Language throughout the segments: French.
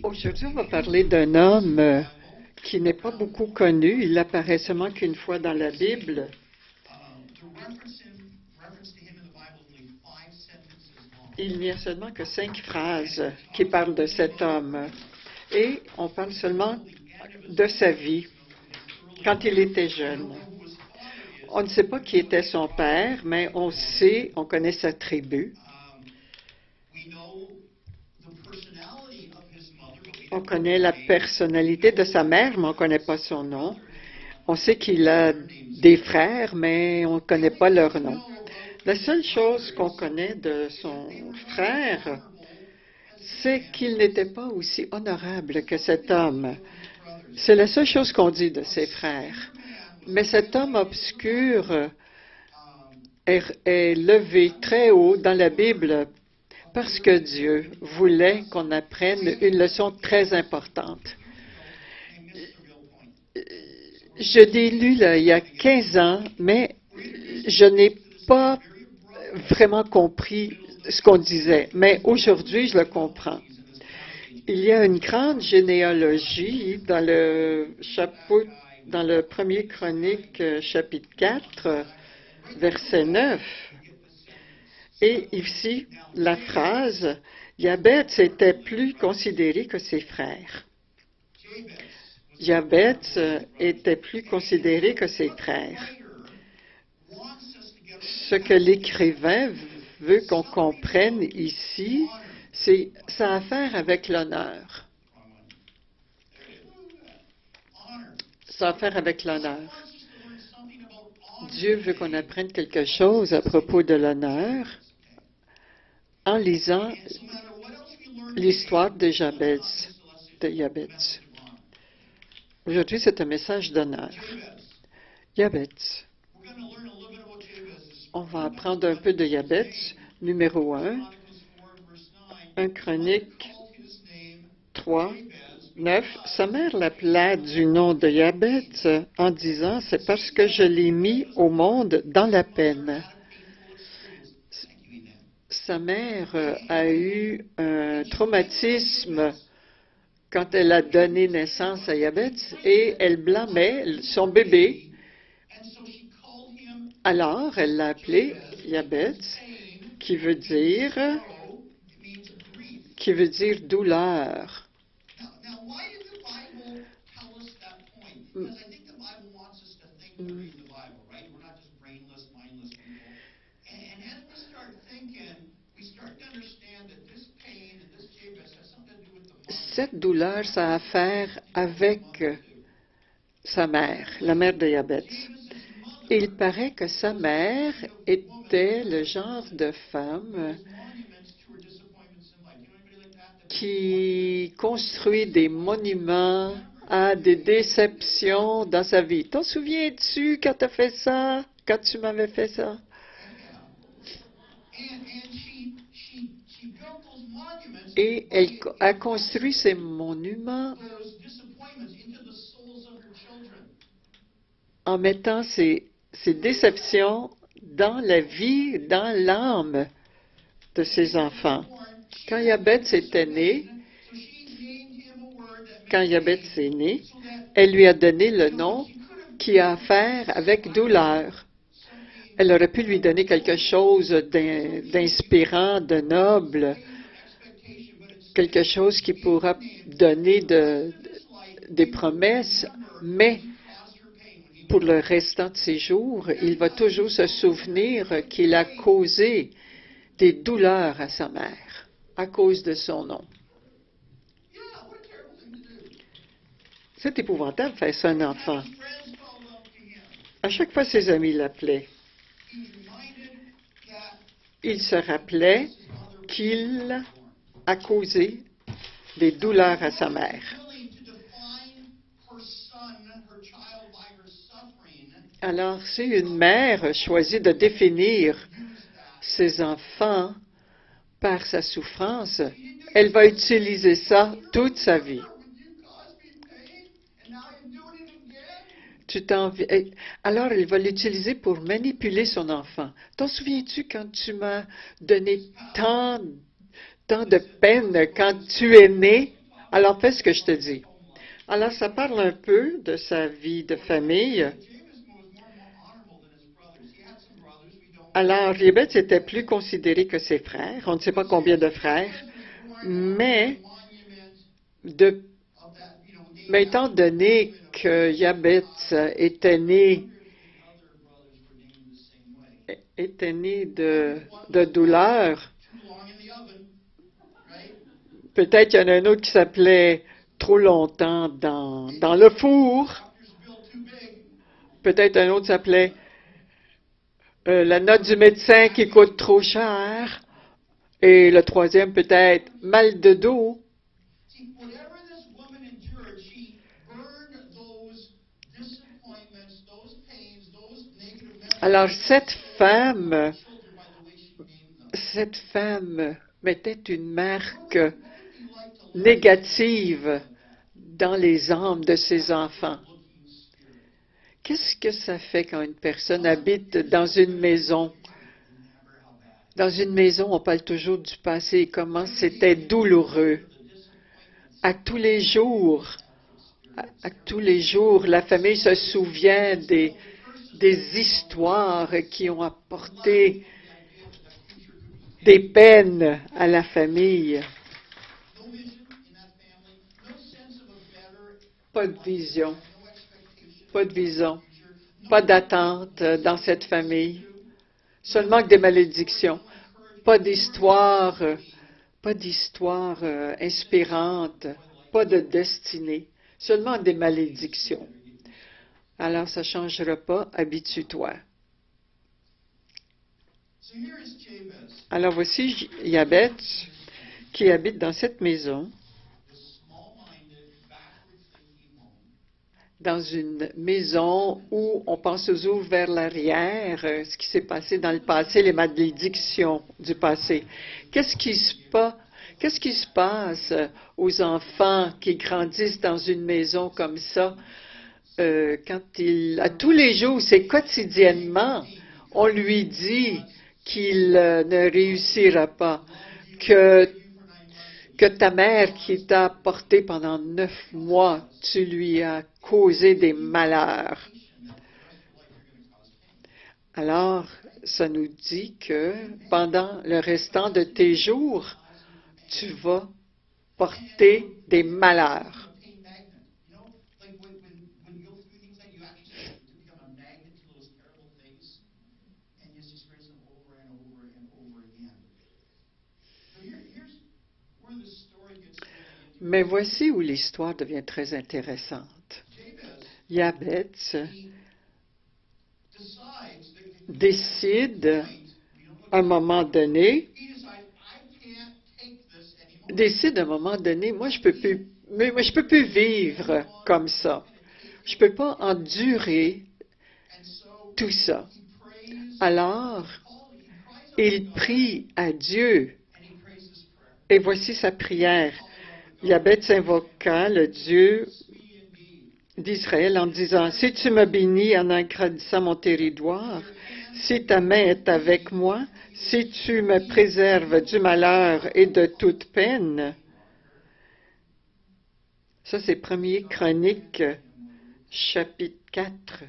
Aujourd'hui, on va parler d'un homme qui n'est pas beaucoup connu. Il apparaît seulement qu'une fois dans la Bible. Il n'y a seulement que 5 phrases qui parlent de cet homme. Et on parle seulement de sa vie, quand il était jeune. On ne sait pas qui était son père, mais on connaît sa tribu. On connaît la personnalité de sa mère, mais on ne connaît pas son nom. On sait qu'il a des frères, mais on ne connaît pas leur nom. La seule chose qu'on connaît de son frère, c'est qu'il n'était pas aussi honorable que cet homme. C'est la seule chose qu'on dit de ses frères. Mais cet homme obscur est levé très haut dans la Bible parce que Dieu voulait qu'on apprenne une leçon très importante. Je l'ai lu il y a 15 ans, mais je n'ai pas vraiment compris ce qu'on disait. Mais aujourd'hui, je le comprends. Il y a une grande généalogie dans le premier Chronique, chapitre 4, verset 9. Et ici, la phrase « Jabez était plus considéré que ses frères ». Jabez était plus considéré que ses frères. Ce que l'écrivain veut qu'on comprenne ici, ça a à faire avec l'honneur. Ça a à faire avec l'honneur. Dieu veut qu'on apprenne quelque chose à propos de l'honneur en lisant l'histoire de Jabez. Aujourd'hui, c'est un message d'honneur. Jabez. On va apprendre un peu de Jabez, numéro 1 Chronique 3, 9. Sa mère l'appela du nom de Jabez en disant « C'est parce que je l'ai mis au monde dans la peine ». Sa mère a eu un traumatisme quand elle a donné naissance à Jabez et elle blâmait son bébé. Alors, elle l'a appelé Jabez, qui veut dire douleur. Cette douleur, ça a à faire avec sa mère, la mère de Jabez. Il paraît que sa mère était le genre de femme qui construit des monuments à des déceptions dans sa vie. T'en souviens-tu quand tu as fait ça, quand tu m'avais fait ça? Et elle a construit ces monuments en mettant ces déceptions dans la vie, dans l'âme de ses enfants. Quand Jabez est né, elle lui a donné le nom qui a à faire avec douleur. Elle aurait pu lui donner quelque chose d'inspirant, de noble, quelque chose qui pourra donner des promesses, mais pour le restant de ses jours, il va toujours se souvenir qu'il a causé des douleurs à sa mère à cause de son nom. C'est épouvantable de faire ça à un enfant. À chaque fois, ses amis l'appelaient. Il se rappelait qu'il a causé des douleurs à sa mère. Alors, si une mère choisit de définir ses enfants par sa souffrance, elle va utiliser ça toute sa vie. Alors, elle va l'utiliser pour manipuler son enfant. T'en souviens-tu quand tu m'as donné tant de peine quand tu es né? Alors fais ce que je te dis. Alors ça parle un peu de sa vie de famille. Alors Jabez était plus considéré que ses frères. On ne sait pas combien de frères, mais étant donné que Jabez était né de douleur, peut-être qu'il y en a un autre qui s'appelait trop longtemps dans le four. Peut-être un autre s'appelait la note du médecin qui coûte trop cher. Et le troisième peut-être mal de dos. Alors cette femme mettait une marque négative dans les âmes de ses enfants. Qu'est-ce que ça fait quand une personne habite dans une maison? Dans une maison, on parle toujours du passé, comment c'était douloureux. À tous les jours, la famille se souvient des histoires qui ont apporté des peines à la famille. Pas de vision, pas d'attente dans cette famille, seulement que des malédictions, pas d'histoire inspirante, pas de destinée, seulement des malédictions. Alors ça ne changera pas, habitue-toi. Alors voici Jabez qui habite dans cette maison, dans une maison où on pense toujours vers l'arrière, ce qui s'est passé dans le passé, les malédictions du passé. Qu'est-ce qui se passe aux enfants qui grandissent dans une maison comme ça, à tous les jours, c'est quotidiennement, on lui dit qu'il ne réussira pas, que ta mère qui t'a porté pendant 9 mois, tu lui as causé des malheurs. Alors, ça nous dit que pendant le restant de tes jours, tu vas porter des malheurs. Mais voici où l'histoire devient très intéressante. Jabez décide à un moment donné, moi je peux plus vivre comme ça. Je peux pas endurer tout ça. Alors, il prie à Dieu. Et voici sa prière. Jabez invoqua le Dieu d'Israël en disant, « Si tu me bénis en agrandissant mon territoire, si ta main est avec moi, si tu me préserves du malheur et de toute peine. » Ça, c'est 1er Chroniques, chapitre 4,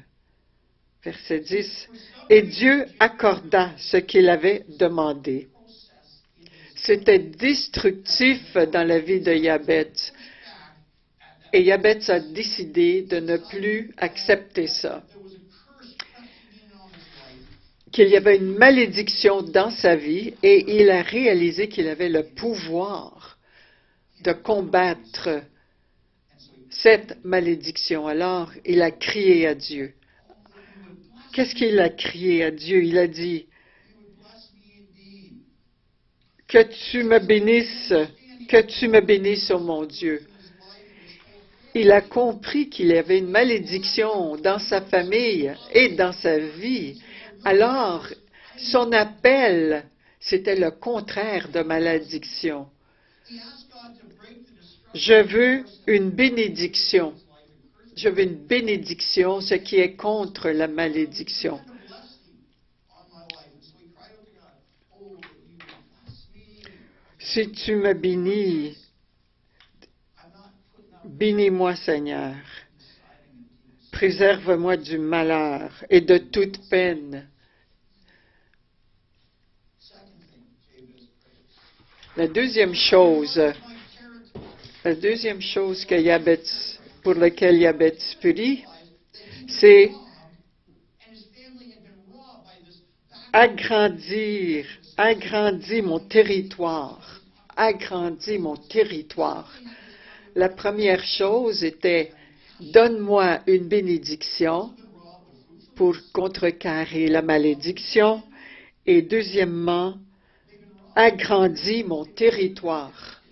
verset 10. « Et Dieu accorda ce qu'il avait demandé. » C'était destructif dans la vie de Jabez. Et Jabez a décidé de ne plus accepter ça. Qu'il y avait une malédiction dans sa vie et il a réalisé qu'il avait le pouvoir de combattre cette malédiction. Alors, il a crié à Dieu. Qu'est-ce qu'il a crié à Dieu? Il a dit, que tu me bénisses, oh mon Dieu. Il a compris qu'il y avait une malédiction dans sa famille et dans sa vie. Alors, son appel, c'était le contraire de malédiction. Je veux une bénédiction. Je veux une bénédiction, ce qui est contre la malédiction. Si tu me bénis, Bénis-moi, Seigneur. Préserve-moi du malheur et de toute peine. La deuxième chose que Jabez, pour laquelle Jabez prie, c'est agrandir mon territoire. Agrandis mon territoire. La première chose était, donne-moi une bénédiction pour contrecarrer la malédiction. Et deuxièmement, agrandis mon territoire.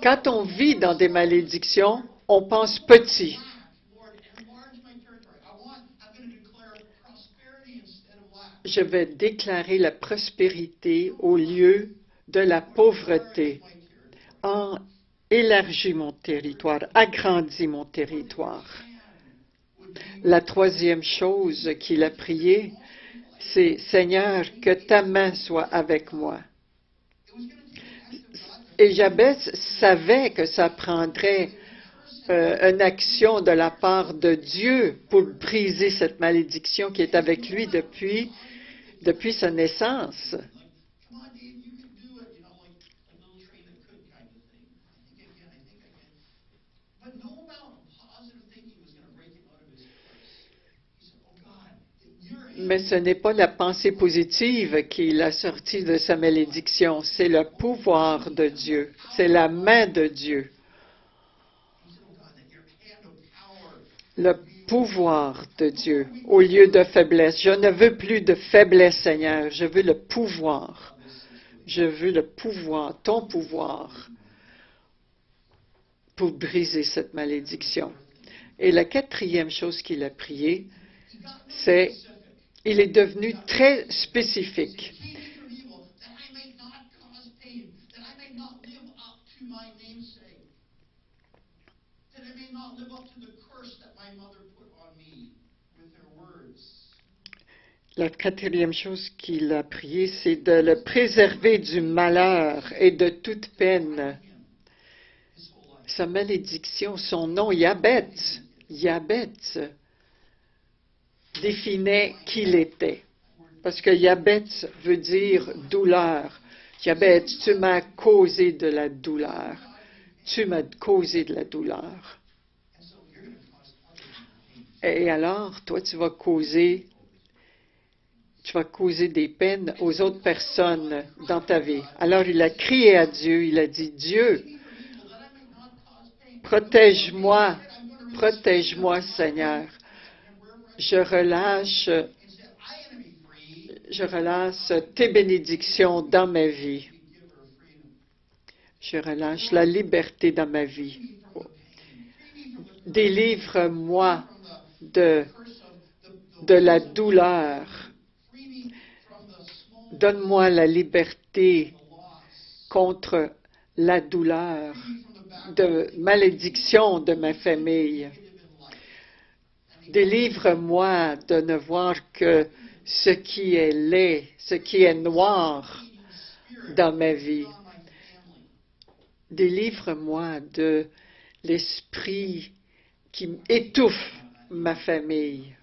Quand on vit dans des malédictions, on pense petit. Je vais déclarer la prospérité au lieu de la pauvreté. Élargis mon territoire, agrandis mon territoire. La troisième chose qu'il a prié, c'est « Seigneur, que ta main soit avec moi ». Et Jabez savait que ça prendrait une action de la part de Dieu pour briser cette malédiction qui est avec lui depuis sa naissance. Mais ce n'est pas la pensée positive qui l'a sorti de sa malédiction, c'est le pouvoir de Dieu, c'est la main de Dieu. Le pouvoir de Dieu au lieu de faiblesse. Je ne veux plus de faiblesse, Seigneur, je veux le pouvoir. Je veux le pouvoir, ton pouvoir, pour briser cette malédiction. Et la quatrième chose qu'il a prié, c'est il est devenu très spécifique. La quatrième chose qu'il a prié, c'est de le préserver du malheur et de toute peine. Sa malédiction, son nom, Jabez, définait qui il était. Parce que Jabez veut dire douleur. Jabez, tu m'as causé de la douleur. Tu m'as causé de la douleur. Et alors, toi, tu vas causer des peines aux autres personnes dans ta vie. Alors, il a crié à Dieu, il a dit, Dieu, protège-moi, Seigneur. Je relâche tes bénédictions dans ma vie. Je relâche la liberté dans ma vie. Délivre-moi de la douleur. Donne-moi la liberté contre la douleur, de malédiction de ma famille. Délivre-moi de ne voir que ce qui est laid, ce qui est noir dans ma vie. Délivre-moi de l'esprit qui étouffe ma famille.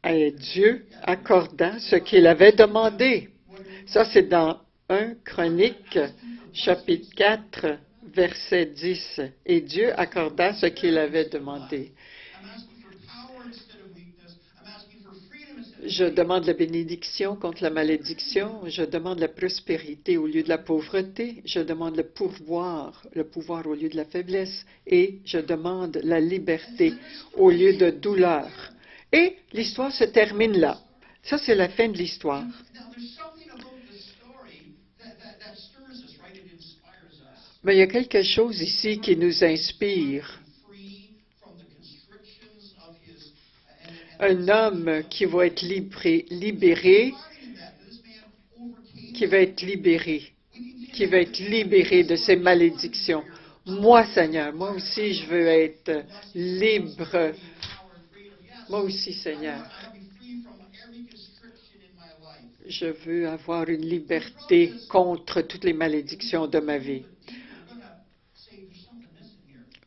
Et Dieu accorda ce qu'il avait demandé. Ça, c'est dans 1 Chronique, chapitre 4, verset 10. Et Dieu accorda ce qu'il avait demandé. Je demande la bénédiction contre la malédiction. Je demande la prospérité au lieu de la pauvreté. Je demande le pouvoir au lieu de la faiblesse. Et je demande la liberté au lieu de douleur. Et l'histoire se termine là. Ça, c'est la fin de l'histoire. Mais il y a quelque chose ici qui nous inspire. Un homme qui va être libéré de ses malédictions. Moi, Seigneur, moi aussi, je veux être libre. Moi aussi, Seigneur. Je veux avoir une liberté contre toutes les malédictions de ma vie.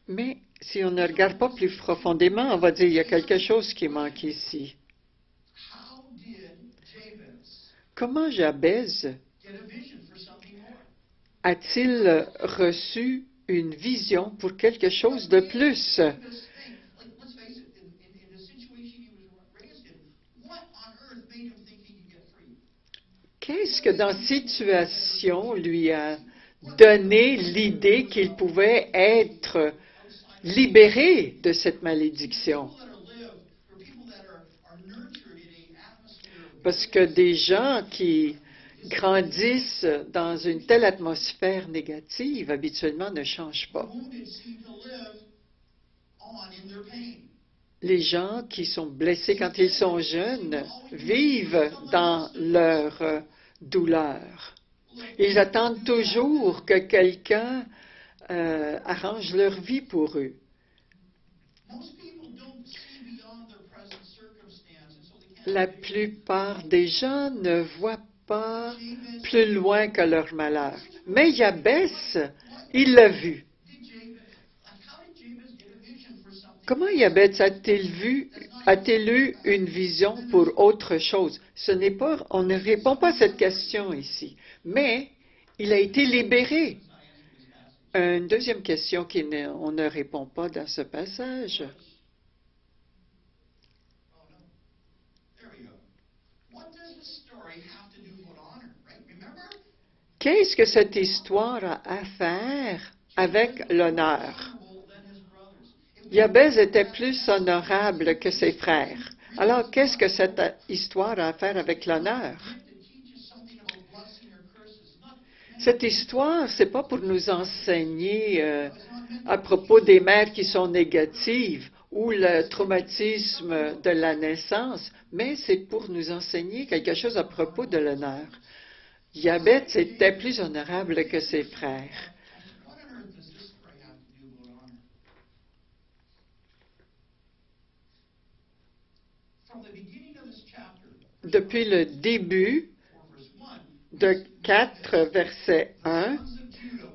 Mais si on ne regarde pas plus profondément, on va dire, il y a quelque chose qui manque ici. Comment Jabez a-t-il reçu une vision pour quelque chose de plus? Qu'est-ce que dans cette situation lui a donné l'idée qu'il pouvait être libéré de cette malédiction? Parce que des gens qui grandissent dans une telle atmosphère négative, habituellement, ne changent pas. Les gens qui sont blessés quand ils sont jeunes vivent dans leur douleur. Ils attendent toujours que quelqu'un arrange leur vie pour eux. La plupart des gens ne voient pas plus loin que leur malheur. Mais Jabez, il l'a vu. Comment Jabez a-t-il eu une vision pour autre chose? On ne répond pas à cette question ici. Mais il a été libéré. Une deuxième question qu'on ne répond pas dans ce passage. Qu'est-ce que cette histoire a à faire avec l'honneur? Jabez était plus honorable que ses frères. Alors, qu'est-ce que cette histoire a à faire avec l'honneur? Cette histoire, ce n'est pas pour nous enseigner à propos des mères qui sont négatives ou le traumatisme de la naissance, mais c'est pour nous enseigner quelque chose à propos de l'honneur. Jabez était plus honorable que ses frères. Depuis le début de 4, verset 1,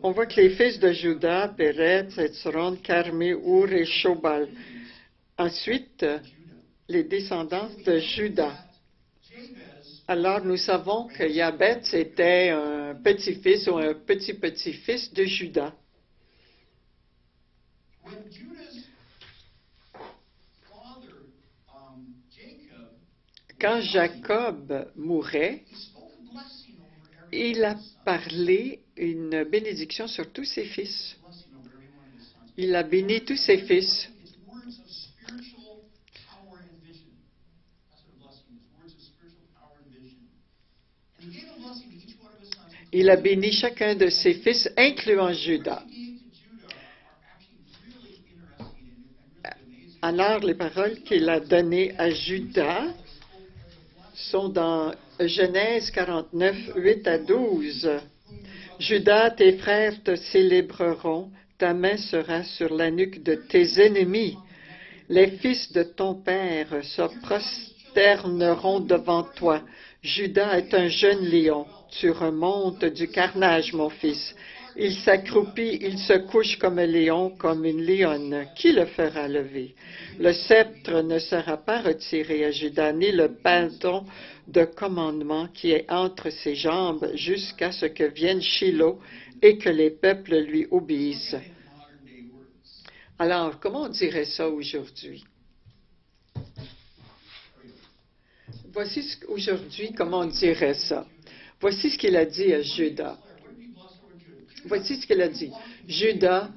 on voit que les fils de Juda, Péret, Hétzron, Carmi, Our et Shobal. Ensuite, les descendants de Juda. Alors, nous savons que Jabez était un petit-fils ou un petit-petit-fils de Juda. Quand Jacob mourait, il a parlé une bénédiction sur tous ses fils. Il a béni tous ses fils. Il a béni chacun de ses fils, incluant Judas. Alors, les paroles qu'il a données à Judas sont dans Genèse 49, 8 à 12. Judas, tes frères te célébreront, ta main sera sur la nuque de tes ennemis. Les fils de ton père se prosterneront devant toi. Judas est un jeune lion. Tu remontes du carnage, mon fils. Il s'accroupit, il se couche comme un lion, comme une lionne. Qui le fera lever? Le sceptre ne sera pas retiré à Judas, ni le bâton de commandement qui est entre ses jambes, jusqu'à ce que vienne Shiloh et que les peuples lui obéissent. Alors, comment on dirait ça aujourd'hui? Voici aujourd'hui comment on dirait ça. Voici ce qu'il a dit à Judas. Voici ce qu'il a dit. Judas,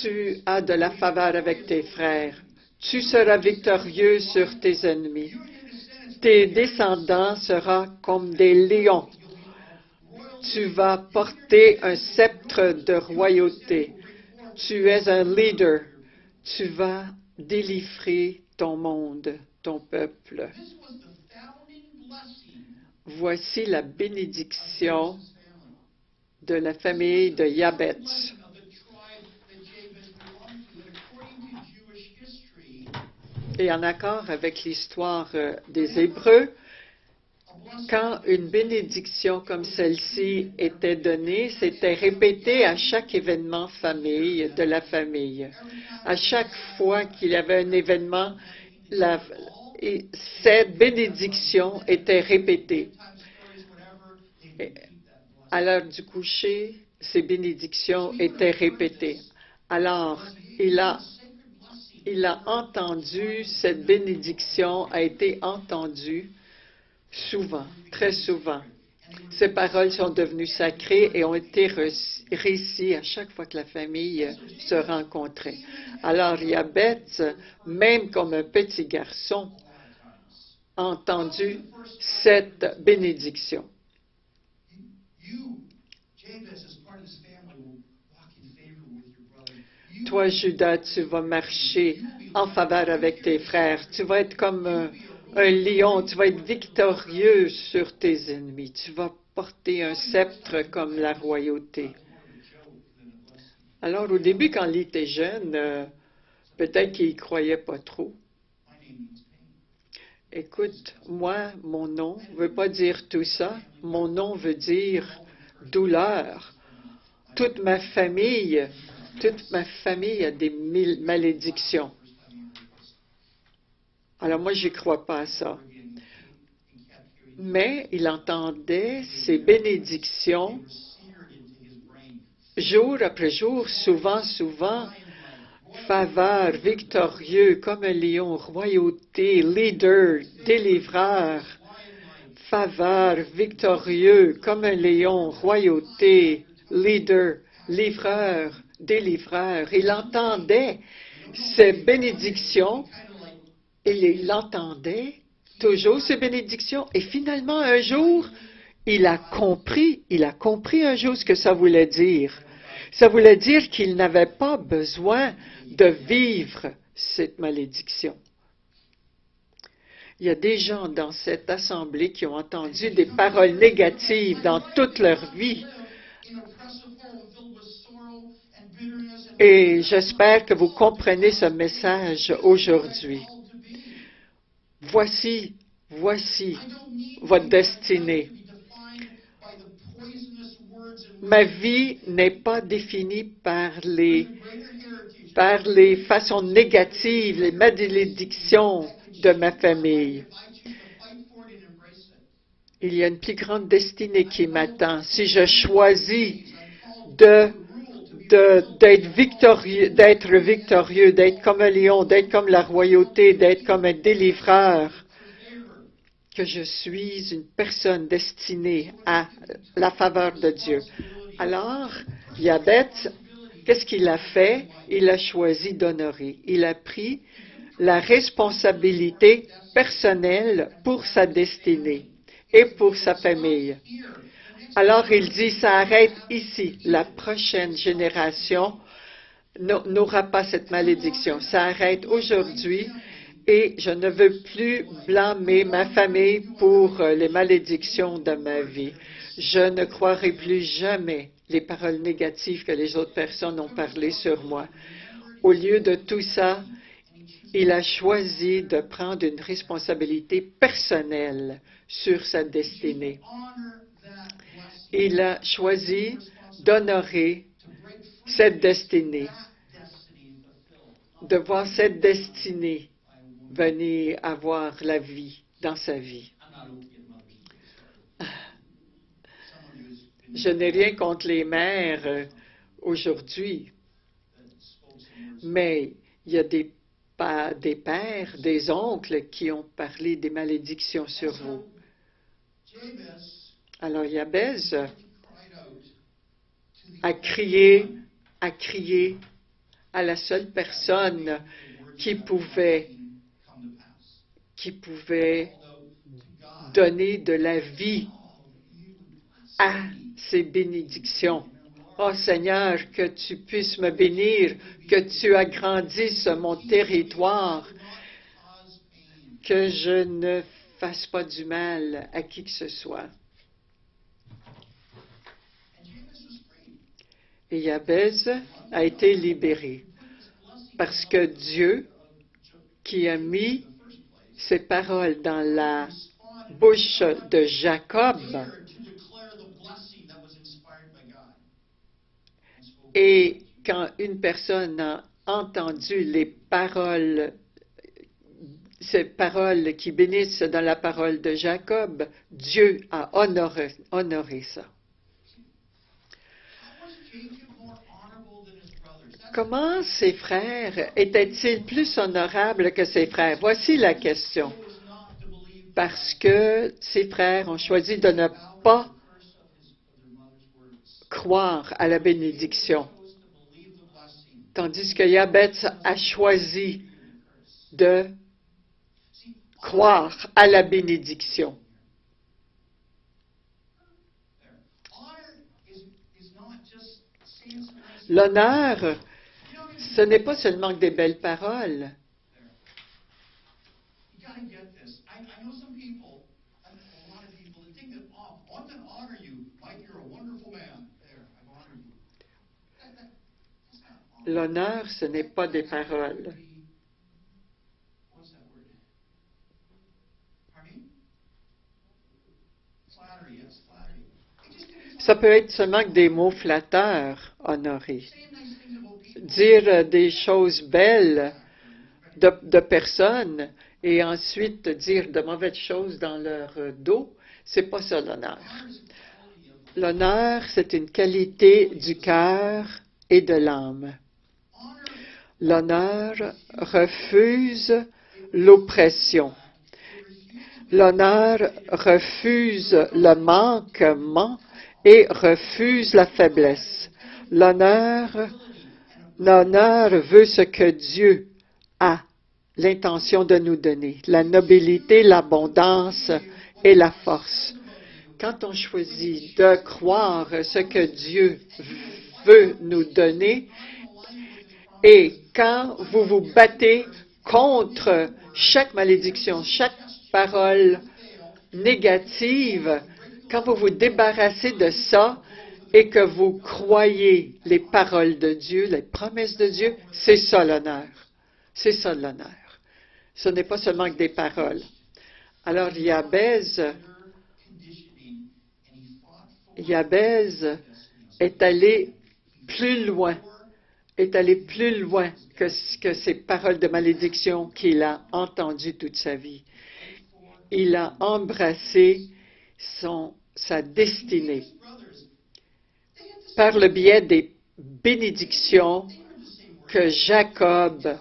tu as de la faveur avec tes frères. Tu seras victorieux sur tes ennemis. Tes descendants seront comme des lions. Tu vas porter un sceptre de royauté. Tu es un leader. Tu vas délivrer ton monde, ton peuple. Voici la bénédiction de la famille de Yabetz. Et en accord avec l'histoire des Hébreux, quand une bénédiction comme celle-ci était donnée, c'était répété à chaque événement famille de la famille. À chaque fois qu'il y avait un événement, cette bénédiction était répétée. Et à l'heure du coucher, ces bénédictions étaient répétées. Alors, il a entendu, cette bénédiction a été entendue souvent, très souvent. Ces paroles sont devenues sacrées et ont été récites à chaque fois que la famille se rencontrait. Alors, Yabetz, même comme un petit garçon, a entendu cette bénédiction. Toi, Judas, tu vas marcher en faveur avec tes frères. Tu vas être comme un lion. Tu vas être victorieux sur tes ennemis. Tu vas porter un sceptre comme la royauté. Alors, au début, quand il était jeune, peut-être qu'il n'y croyait pas trop. Écoute, moi, mon nom ne veut pas dire tout ça. Mon nom veut dire douleur. Toute ma famille a des malédictions. Alors moi, je n'y crois pas à ça. Mais il entendait ces bénédictions jour après jour, souvent, faveur, victorieux, comme un lion, royauté, leader, délivreur, faveur, victorieux, comme un lion, royauté, leader, livreur, délivreur. Il entendait ces bénédictions et il entendait toujours ces bénédictions. Et finalement, un jour, il a compris un jour ce que ça voulait dire. Ça voulait dire qu'il n'avait pas besoin de vivre cette malédiction. Il y a des gens dans cette assemblée qui ont entendu des paroles négatives dans toute leur vie. Et j'espère que vous comprenez ce message aujourd'hui. Voici votre destinée. Ma vie n'est pas définie par les façons négatives, les malédictions de ma famille. Il y a une plus grande destinée qui m'attend. Si je choisis d'être victorieux, d'être comme un lion, d'être comme la royauté, d'être comme un délivreur, que je suis une personne destinée à la faveur de Dieu. Alors, Yabetz, qu'est-ce qu'il a fait? Il a choisi d'honorer. Il a pris la responsabilité personnelle pour sa destinée et pour sa famille. Alors, il dit, ça arrête ici. La prochaine génération n'aura pas cette malédiction. Ça arrête aujourd'hui. Et je ne veux plus blâmer ma famille pour les malédictions de ma vie. Je ne croirai plus jamais les paroles négatives que les autres personnes ont parlé sur moi. Au lieu de tout ça, il a choisi de prendre une responsabilité personnelle sur sa destinée. Il a choisi d'honorer cette destinée, de voir cette destinée venir avoir la vie dans sa vie. Je n'ai rien contre les mères aujourd'hui, mais il y a des pères, des oncles qui ont parlé des malédictions sur vous. Alors Yabetz a crié à la seule personne qui pouvait donner de la vie à ces bénédictions. Oh Seigneur, que tu puisses me bénir, que tu agrandisses mon territoire, que je ne fasse pas du mal à qui que ce soit. Et Jabez a été libéré parce que Dieu, qui a mis ces paroles dans la bouche de Jacob, et quand une personne a entendu ces paroles qui bénissent dans la parole de Jacob, Dieu a honoré ça. Comment ses frères étaient-ils plus honorables que ses frères? Voici la question. Parce que ses frères ont choisi de ne pas croire à la bénédiction, tandis que Jabez a choisi de croire à la bénédiction. L'honneur, ce n'est pas seulement des belles paroles. L'honneur, ce n'est pas des paroles. Ça peut être seulement que des mots flatteurs, honorer. Dire des choses belles de personnes et ensuite dire de mauvaises choses dans leur dos, c'est pas ça l'honneur. L'honneur, c'est une qualité du cœur et de l'âme. L'honneur refuse l'oppression. L'honneur refuse le manquement et refuse la faiblesse. L'honneur veut ce que Dieu a l'intention de nous donner, la nobilité, l'abondance et la force. Quand on choisit de croire ce que Dieu veut nous donner, et quand vous vous battez contre chaque malédiction, chaque parole négative, quand vous vous débarrassez de ça et que vous croyez les paroles de Dieu, les promesses de Dieu, c'est ça l'honneur. C'est ça l'honneur. Ce n'est pas seulement que des paroles. Alors Jabez est allé plus loin que ces paroles de malédiction qu'il a entendues toute sa vie. Il a embrassé sa destinée par le biais des bénédictions que Jacob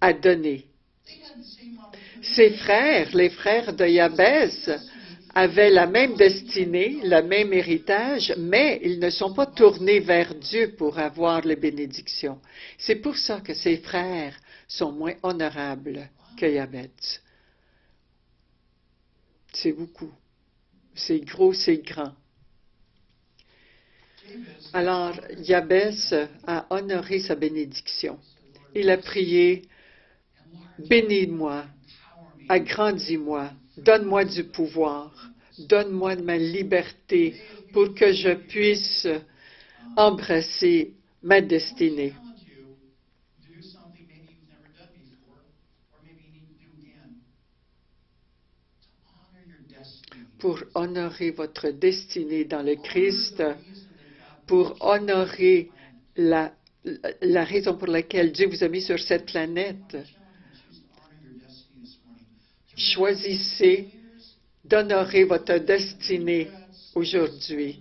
a données. Ses frères, les frères de Jabez, avaient la même destinée, le même héritage, mais ils ne sont pas tournés vers Dieu pour avoir les bénédictions. C'est pour ça que ses frères sont moins honorables que Jabez. C'est beaucoup. C'est gros, c'est grand. Alors, Jabez a honoré sa bénédiction. Il a prié, « Bénis-moi, agrandis-moi, donne-moi du pouvoir, donne-moi ma liberté pour que je puisse embrasser ma destinée. » Pour honorer votre destinée dans le Christ, pour honorer la raison pour laquelle Dieu vous a mis sur cette planète. Choisissez d'honorer votre destinée aujourd'hui.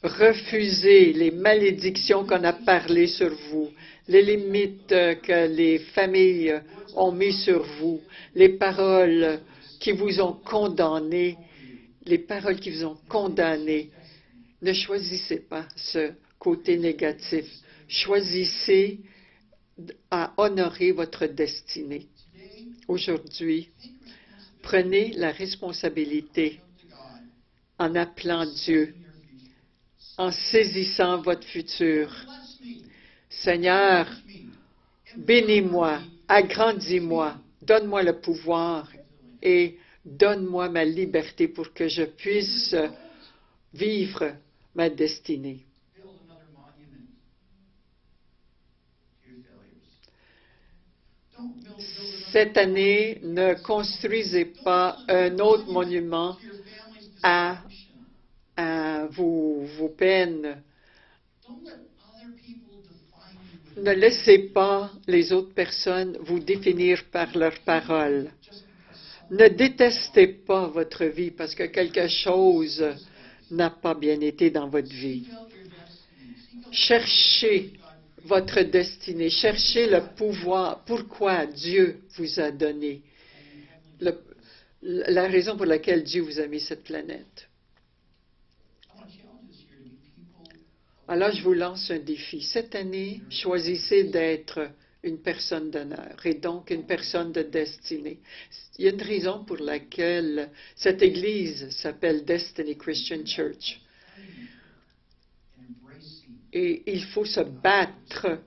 Refusez les malédictions qu'on a parlé sur vous, les limites que les familles ont mises sur vous, les paroles qui vous ont condamné, les paroles qui vous ont condamné. Ne choisissez pas ce côté négatif. Choisissez à honorer votre destinée. Aujourd'hui, prenez la responsabilité en appelant Dieu, en saisissant votre futur. Seigneur, bénis-moi, agrandis-moi, donne-moi le pouvoir et donne-moi ma liberté pour que je puisse vivre ma destinée. Cette année, ne construisez pas un autre monument à vos peines. Ne laissez pas les autres personnes vous définir par leurs paroles. Ne détestez pas votre vie parce que quelque chose n'a pas bien été dans votre vie. Cherchez votre destinée, cherchez le pouvoir, pourquoi Dieu vous a donné, la raison pour laquelle Dieu vous a mis cette planète. Alors, je vous lance un défi. Cette année, choisissez d'être une personne d'honneur et donc une personne de destinée. Il y a une raison pour laquelle cette Église s'appelle Destiny Christian Church. Et il faut se battre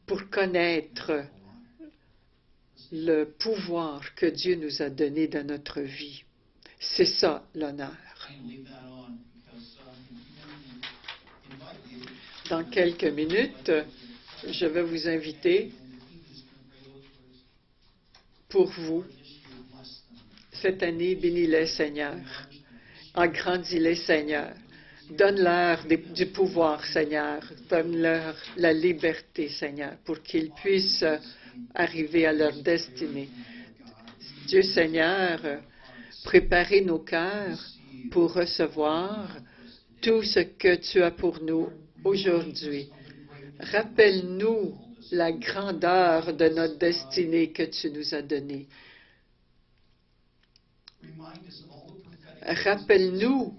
pour connaître le pouvoir que Dieu nous a donné dans notre vie. C'est ça, l'honneur. Dans quelques minutes, je vais vous inviter pour vous. Cette année, bénis-les, Seigneur. Agrandis-les, Seigneur. Donne-leur du pouvoir, Seigneur. Donne-leur la liberté, Seigneur, pour qu'ils puissent arriver à leur destinée. Dieu, Seigneur, préparez nos cœurs pour recevoir tout ce que tu as pour nous aujourd'hui. Rappelle-nous la grandeur de notre destinée que tu nous as donnée. Rappelle-nous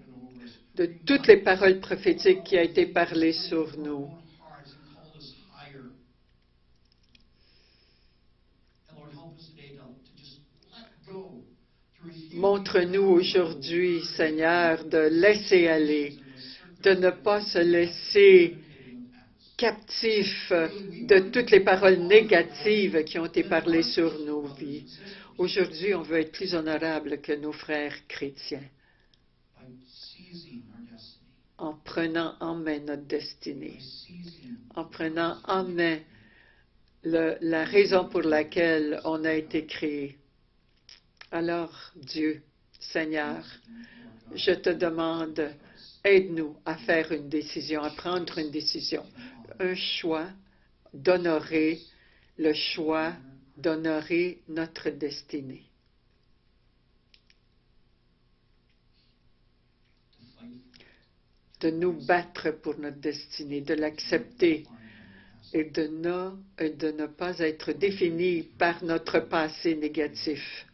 de toutes les paroles prophétiques qui ont été parlées sur nous. Montre-nous aujourd'hui, Seigneur, de laisser aller, de ne pas se laisser captif de toutes les paroles négatives qui ont été parlées sur nos vies. Aujourd'hui, on veut être plus honorable que nos frères chrétiens en prenant en main notre destinée, en prenant en main la raison pour laquelle on a été créé. Alors, Dieu, Seigneur, je te demande, aide-nous à faire une décision, à prendre une décision, un choix d'honorer, le choix d'honorer notre destinée. De nous battre pour notre destinée, de l'accepter et de ne pas être définis par notre passé négatif.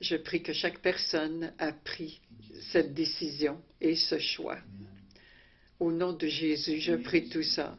Je prie que chaque personne a pris cette décision et ce choix. Au nom de Jésus, je prie tout ça.